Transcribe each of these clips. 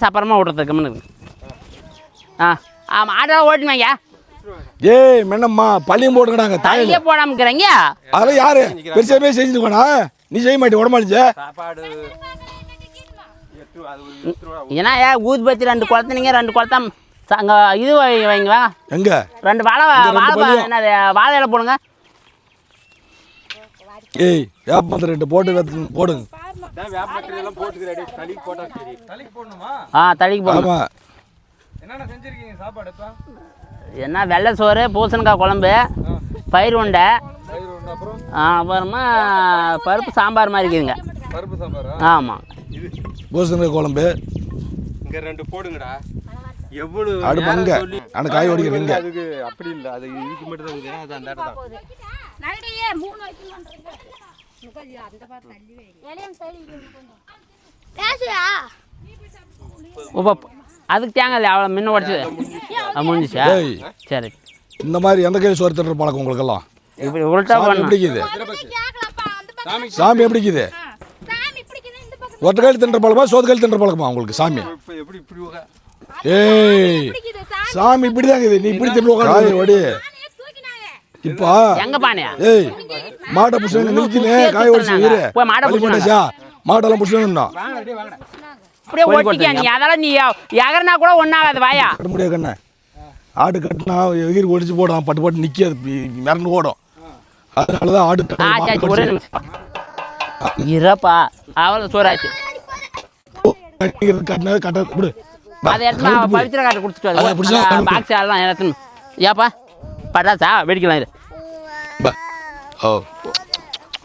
அப்புறமா ஓட்டுறதுக்கு ஆட்டோலாம் ஓட்டுவாங்க. ஏய் மென்னம்மா பள்ளியும் போட்டுக்கிறாங்க தாயே போடாம இருக்கிறாங்க. அதெல்லாம் யாரு பெருசாவே செஞ்சுக்கோனா நீ செய்ய மாட்டே உடமாளிச்ச ஏன்னா ஊதுபத்தி 2 குளத்துனீங்க 2 குளத்தம் அங்கே இது வைங்க எங்க 2 வாழை என்னது வாழை இலை போடுங்க. ஏய் வேப்பமரத்து 2 போட்டு போடுங்க. தளிக்கு போடுமா. என்ன வெள்ளை சோறு பூசணிக்காய் குழம்பு பயிர் உண்டை அப்புறமா பருப்பு சாம்பார் மாதிரி இருக்குதுங்க. ஆமாம் பூசணிக்காய் குழம்பு இங்கே 2 போடுங்கடா. எவ்வளோ அடுப்பாங்க ஆனால் காய் ஓடிக்கிறீங்க. அதுக்கு அப்படி இல்லை, அது இதுக்கு மட்டும் தான் அது அந்த இடம் தான். அதுக்கு தேங்காய் இல்லை அவ்வளோ முன்ன உடச்சி முடிஞ்சிச்சா? சரி. இந்த மாதிரி எந்த கையில் சோறு தட்டுற பழக்கம் உங்களுக்கெல்லாம் இப்படி உள்டா பிடிக்குது. சாமி எப்படி இருக்குது? ஒற்றை கையில் தின்ற பழக்கமா சோது கையில் தின்ற பழக்கமா உங்களுக்கு சாமி? ஏய் சாமி இப்படிதான் இருக்குது. நீ இப்படி திரும்ப உட்காந்து ஓடி இப்போ எங்க பானையா? ஏய் மாட்டை புடிச்சு நிறுத்தினே காய் ஓடிச்சு இரு போய் மாட்டை புடிச்சா மாட்டெல்லாம் புடிச்சுனா அப்படியே ஓட்டிக்க. நீ அதெல்லாம் நீ எகறனா கூட ஒண்ணாகாது வாயா. கட்ட முடியாது கண்ணே. ஆடு கட்டினா எகிரி ஒடிச்சு போடும் பட்டு பட்டு நிற்காது மிரண்டு ஓடும். அதனால தான் ஆடு ஒரே நிமிஷம் இருப்பா அவ்வளோ சோறாச்சு. கட்டினது கட்ட விடு. அதை எடுத்து பவித்திர காட்டை கொடுத்துட்டு பாக்ஸ் எல்லாம் எல்லாத்தையும் ஏப்பா பட்டாசா வெடிக்கலாம் இரு.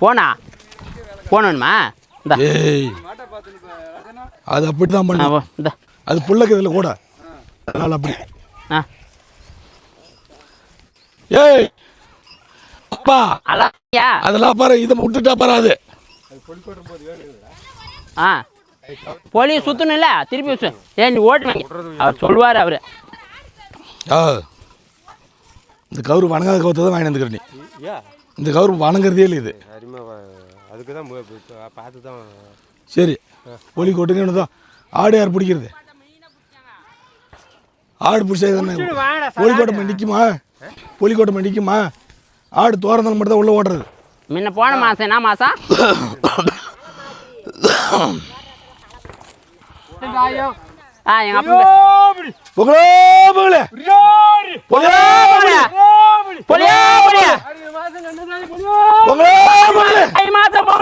போனா போனணுமா? ஏய் அது அப்படிதான் பண்ண. அது புள்ளக்கு இதில் கூட அதனால அப்படி. ஏய் அப்பா அதெல்லாம் பாரு இதை விட்டுட்டா பாராது. போலி சுத்தணும் இல்லை திருப்பி ஏன் நீ ஓட்டுவாங்க அவர் சொல்லுவார். அவரு இந்த கவுரு வணங்காத கவுத்தை தான் வாங்கி வந்துக்கிற நீ. இந்த கவுரு வணங்குறதே இல்லை இது. அதுக்கு தான் பார்த்து தான். சரி பொலி கொட்டுங்க தான். ஆடு யார் பிடிக்கிறது? ஆடு பிடிச்சா பொலிக்கோட்டை நிற்குமா? பொலிக்கோட்டை நிற்குமா? ஆடு தோறந்தாலும் மட்டும் தான் உள்ள ஓடுறது. முன்ன போன மாதம் என்ன மாதம்? எங்க அப்பா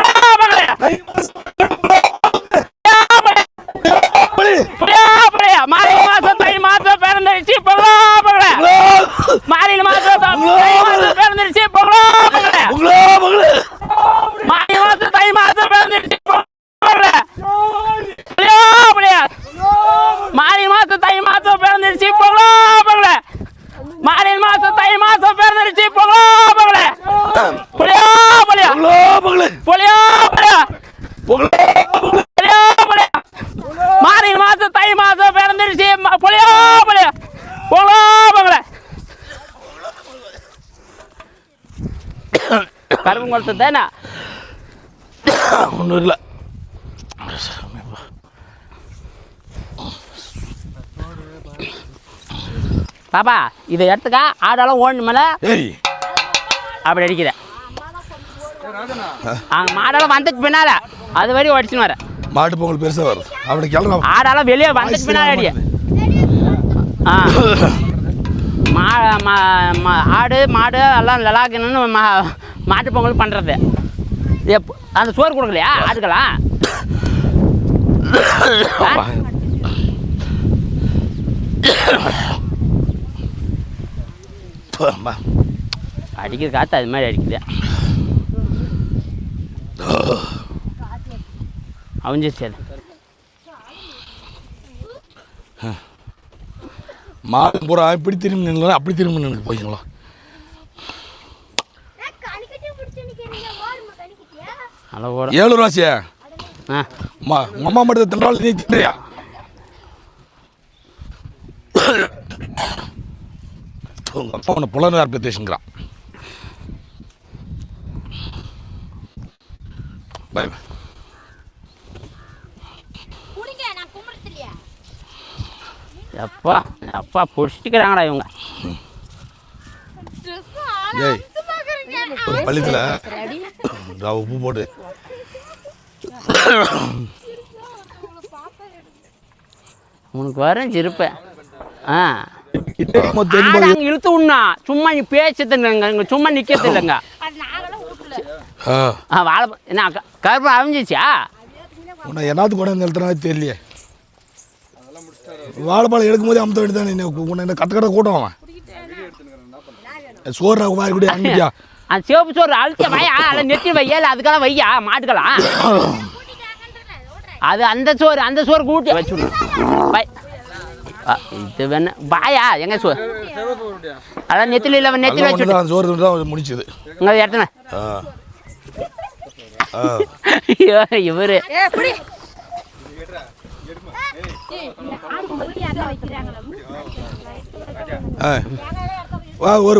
கரும்பு தானே ஒன்றும் இல்லை. பாப்பா இதை எடுத்துக்கா. ஆடெல்லாம் ஓடணுமில்ல அப்படி அடிக்கிற மாடெல்லாம் வந்துட்டு பின்னால அது வரையும் அடிச்சுன்னு வர. மாட்டு பொங்கல் பெருசாக வருது அப்படி கிளம்ப. ஆடெல்லாம் வெளியே வந்துட்டு பின்னால அடிய. ஆடு மாடு எல்லாம் நல்லாக்கணும்னு மாட்டு பொங்கல் பண்ணுறது. அந்த சோறு கொடுக்கலையா ஆடுக்கலாம்? அடிக்கிற காற்று அது மாதிரி அடிக்குது. அவஞ்சிருச்சு அது. மாடு பூரா இப்படி திரும்பி நின்றுங்களா அப்படி திரும்பி நின்று போய்ங்களா? ஏழு ராசியா அம்மா மட்டும் தின்றாலும் நீ தின்றியா? உங்க அப்பா உன்னை புலனார் பேசுங்கிறான். பாய் எப்பா எப்பா பிடிச்சிக்கிறாங்கடா இவங்க. ஏய் ஒரு பள்ளித்தில் உப்பு போட்டு உனக்கு வரேன் இருப்பேன். அங்கே இழுத்து விடணா. சும்மா நீ பேசுறது இல்லைங்க, சும்மா நிற்கிறது இல்லைங்க. வாழை என்ன கருப்பு அவிஞ்சிச்சா? உன்னை என்னத்துக்கு கூட நிறுத்தினா தெரியலையே. வாழைப்பழம் எடுக்கும் போதே அமுத்த வேண்டியதானே. உன்னை என்ன கத்த கட்ட கூட்டம் அவன் சோறு வாய் கூட அனுப்பியா. அந்த சிவப்பு சோறு அழுத்த வையா, அதை நெத்தி வையா, இல்லை அதுக்கெல்லாம் வையா மாட்டுக்கலாம். அது அந்த சோறு கூட்டி வச்சுடணும். இது வேணா வாயா எங்க சோறு அதான் நெத்தில இல்லை, நெத்தில வச்சு சோறு முடிச்சது இங்கே எடுத்துன. இவரு ஒரு